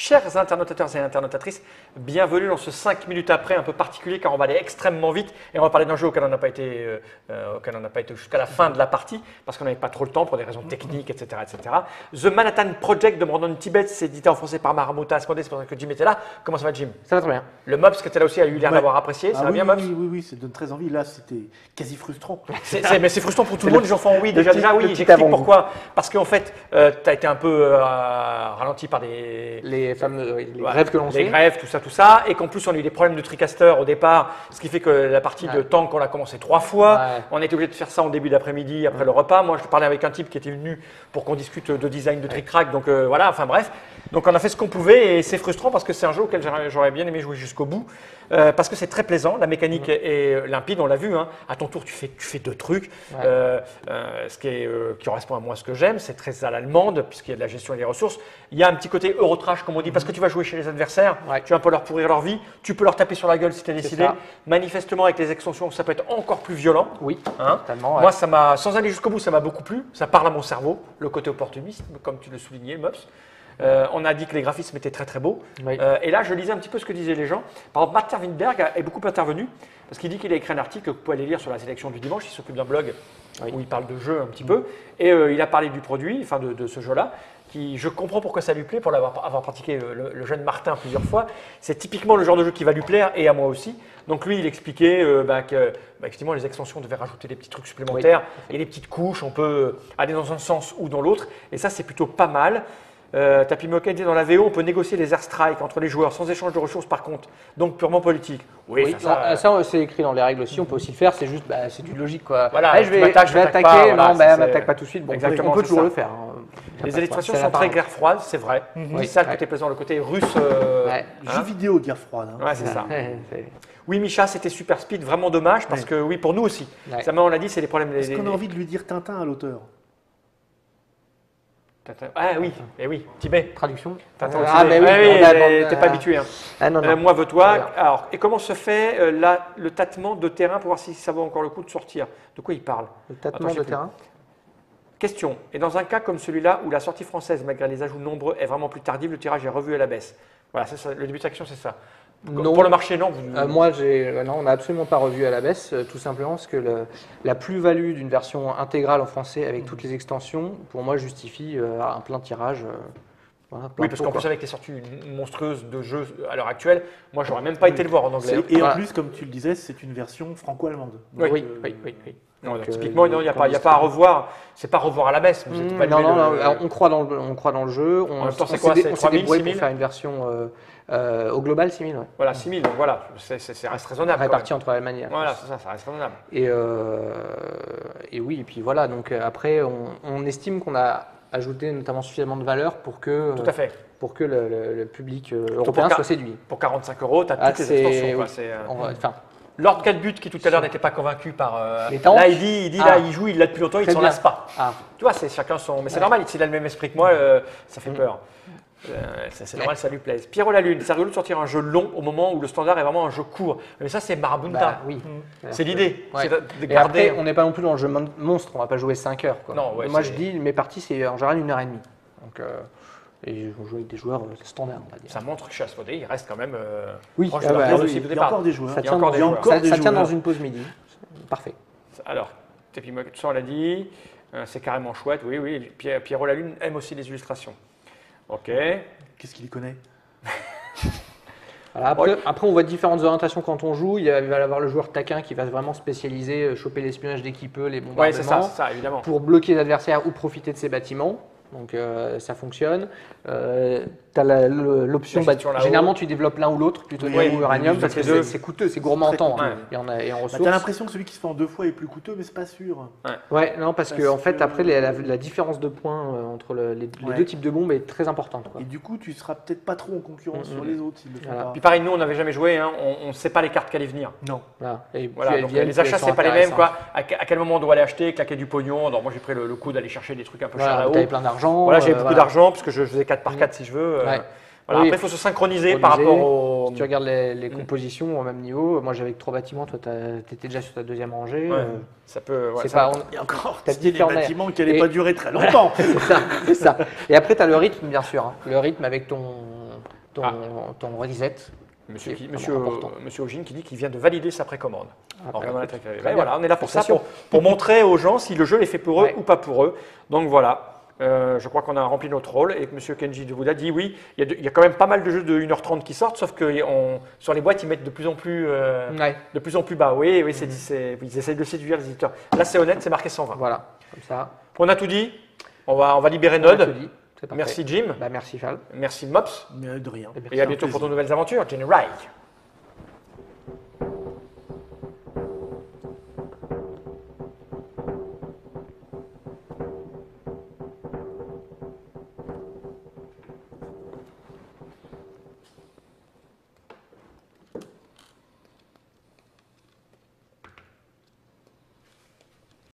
Chers internautateurs et internautatrices, bienvenue dans ce 5 minutes après un peu particulier car on va aller extrêmement vite et on va parler d'un jeu auquel on n'a pas été, jusqu'à la fin de la partie parce qu'on n'avait pas trop le temps pour des raisons techniques, etc. etc. The Manhattan Project de Brandon Tibet, c'est édité en français par Marmota Asmodée, c'est pour ça que Jim était là. Comment ça va Jim? Ça va très bien. Le Mobs qui était là aussi a eu l'air d'avoir apprécié, ça va bien Mobs? Oui, ça donne très envie. Là, c'était quasi frustrant. Mais c'est frustrant pour tout le monde, les enfants, oui, déjà oui, j'explique pourquoi. Parce qu'en fait, tu as été un peu ralenti par les fameux grèves que l'on sait. Les grèves, tout ça. Et qu'en plus, on a eu des problèmes de TriCaster au départ, ce qui fait que la partie de tank, on l'a commencé 3 fois. Ouais. On a été obligé de faire ça en début d'après-midi, après le repas. Moi, je parlais avec un type qui était venu pour qu'on discute de design de trick-track. Donc voilà, enfin bref. Donc on a fait ce qu'on pouvait et c'est frustrant parce que c'est un jeu auquel j'aurais bien aimé jouer jusqu'au bout. Parce que c'est très plaisant, la mécanique est limpide, on l'a vu. Hein. À ton tour, tu fais 2 trucs. Ouais. Ce qui correspond à moi ce que j'aime, c'est très à l'allemande, puisqu'il y a de la gestion des ressources. Il y a un petit côté Eurotrash, comme on dit, parce que tu vas jouer chez les adversaires, tu vas un peu leur pourrir leur vie, tu peux leur taper sur la gueule si tu as décidé. Manifestement, avec les extensions, ça peut être encore plus violent. Oui, hein. Totalement. Moi, sans aller jusqu'au bout, ça m'a beaucoup plu. Ça parle à mon cerveau, le côté opportunisme, comme tu le soulignais, Mops. On a dit que les graphismes étaient très très beaux. Oui. Et là, je lisais un petit peu ce que disaient les gens. Par exemple, Martin Windberg est beaucoup intervenu parce qu'il dit qu'il a écrit un article que vous pouvez aller lire sur la sélection du dimanche. Il s'occupe d'un blog où il parle de jeu un petit peu. Et il a parlé du produit, enfin de ce jeu-là. Je comprends pourquoi ça lui plaît, pour avoir pratiqué le jeune Martin plusieurs fois. C'est typiquement le genre de jeu qui va lui plaire et à moi aussi. Donc lui, il expliquait que effectivement, les extensions devaient rajouter des petits trucs supplémentaires et des petites couches. On peut aller dans un sens ou dans l'autre. Et ça, c'est plutôt pas mal. Tapi Moka dit dans la VO, on peut négocier les airstrikes entre les joueurs sans échange de ressources par contre, donc purement politique. Oui, ça c'est écrit dans les règles aussi, on peut aussi le faire, c'est juste, c'est du logique quoi. Voilà, je vais attaquer, non, m'attaque pas tout de suite, bon, exactement, on peut toujours le faire. Les illustrations sont très guerre froide, c'est vrai. C'est ça le côté plaisant, le côté russe. Jeu vidéo de guerre froide. Ouais, c'est ça. Oui, Micha, c'était Super Speed, vraiment dommage parce que oui, pour nous aussi. Ça, on l'a dit, c'est les problèmes. Est-ce qu'on a envie de lui dire Tintin à l'auteur? Ah oui, et oui, Tibet. Traduction. Mais oui, t'es pas habitué. Hein. Ah, non. Moi, veux-toi. Alors, et comment se fait le tâtement de terrain pour voir si ça vaut encore le coup de sortir? De quoi il parle? Le tâtement de terrain. Question. Et dans un cas comme celui-là où la sortie française, malgré les ajouts nombreux, est vraiment plus tardive, le tirage est revu à la baisse. Voilà, ça, le début de section, c'est ça. Non. Pour le marché, non. Moi, non, on n'a absolument pas revu à la baisse, tout simplement parce que la plus-value d'une version intégrale en français avec toutes les extensions, pour moi, justifie un plein tirage. Voilà, oui, parce qu'en plus, avec les sorties monstrueuses de jeux à l'heure actuelle, moi, j'aurais même pas été le voir en anglais. Et en plus, comme tu le disais, c'est une version franco-allemande. Oui. Non, typiquement, il n'y a pas à revoir. C'est pas revoir à la baisse. On croit dans le jeu. On s'est débrouillé pour faire une version au global 6000. Ouais. Voilà, 6000. Donc voilà, ça reste raisonnable. Réparti entre l'Allemagne et la France. Voilà, ça reste raisonnable. Et oui, et puis voilà. Donc après, on estime qu'on a ajouté notamment suffisamment de valeur pour que. Tout à fait. Pour que le public européen soit séduit. Pour 45 €, tu as toutes les extensions. Lord Calbut, qui tout à l'heure n'était pas convaincu par. Là, il dit là, il joue, il l'a depuis longtemps, il ne s'en lasse pas. Tu vois, c'est chacun son. Mais c'est normal, s'il a le même esprit que moi, ça fait peur. C'est normal, ça lui plaise. Pierrot la Lune, c'est rigolo de sortir un jeu long au moment où le standard est vraiment un jeu court. Mais ça, c'est Marabunta. Oui. C'est l'idée. Ouais. Et après, on n'est pas non plus dans le jeu monstre, on ne va pas jouer 5 heures. Quoi. Non, moi, je dis, mes parties, c'est en général 1h30. Donc. Et on joue avec des joueurs standards, on va dire. Ça montre que chez Asmodée, il reste quand même il y a encore des joueurs. Ça tient dans une pause midi. Parfait. Alors, Tepi Moka, tout ça, on l'a dit. C'est carrément chouette. Oui. Pierrot la Lune aime aussi les illustrations. Ok. Qu'est-ce qu'il y connaît? Voilà, après, on voit différentes orientations quand on joue. Il va y avoir le joueur taquin qui va vraiment spécialiser, choper l'espionnage dès qu'il peut, les bombardements. Oui, c'est ça, évidemment. Pour bloquer l'adversaire ou profiter de ses bâtiments. Donc ça fonctionne. Tu as l'option, généralement tu développes l'un ou l'autre, plutôt ou uranium, parce que c'est coûteux, c'est gourmand en temps et en ressources. Tu as l'impression que celui qui se fait en 2 fois est plus coûteux, mais c'est pas sûr. Non, parce que en fait, après, la différence de points entre les 2 types de bombes est très importante. Quoi. Et du coup, tu seras peut-être pas trop en concurrence sur les autres s'ils le font pas. Puis pareil, nous, on n'avait jamais joué, on ne sait pas les cartes qui allaient venir. Non. Donc, les achats, c'est pas les mêmes. À quel moment on doit aller acheter, claquer du pognon. Donc, moi, j'ai pris le coup d'aller chercher des trucs un peu chers là-haut. Tu avais plein d'argent. Voilà, j'ai beaucoup d'argent, parce que je faisais 4 par 4 si je veux. Voilà, après, il faut se synchroniser par rapport au. Si tu regardes les compositions au même niveau, moi j'avais que 3 bâtiments, toi tu étais déjà sur ta 2e rangée. Ça peut. Il y a encore des bâtiments qui n'allaient pas durer très longtemps. C'est ça. Et après, tu as le rythme, bien sûr. Le rythme avec ton reset. Monsieur Ogine qui dit qu'il vient de valider sa précommande. Voilà, on est là pour ça, pour montrer aux gens si le jeu est fait pour eux ou pas pour eux. Donc voilà. Je crois qu'on a rempli notre rôle et que M. Kenji de Bouddha dit oui, il y a quand même pas mal de jeux de 1h30 qui sortent, sauf que sur les boîtes, ils mettent de plus en plus bas. Oui, ils essayent de séduire les éditeurs. Là, c'est honnête, c'est marqué 120. Voilà, comme ça. On a tout dit. On va libérer Nod. Merci Jim. Merci Val. Merci Mops. Mais de rien. Et à bientôt pour de nouvelles aventures. Jenny Wright.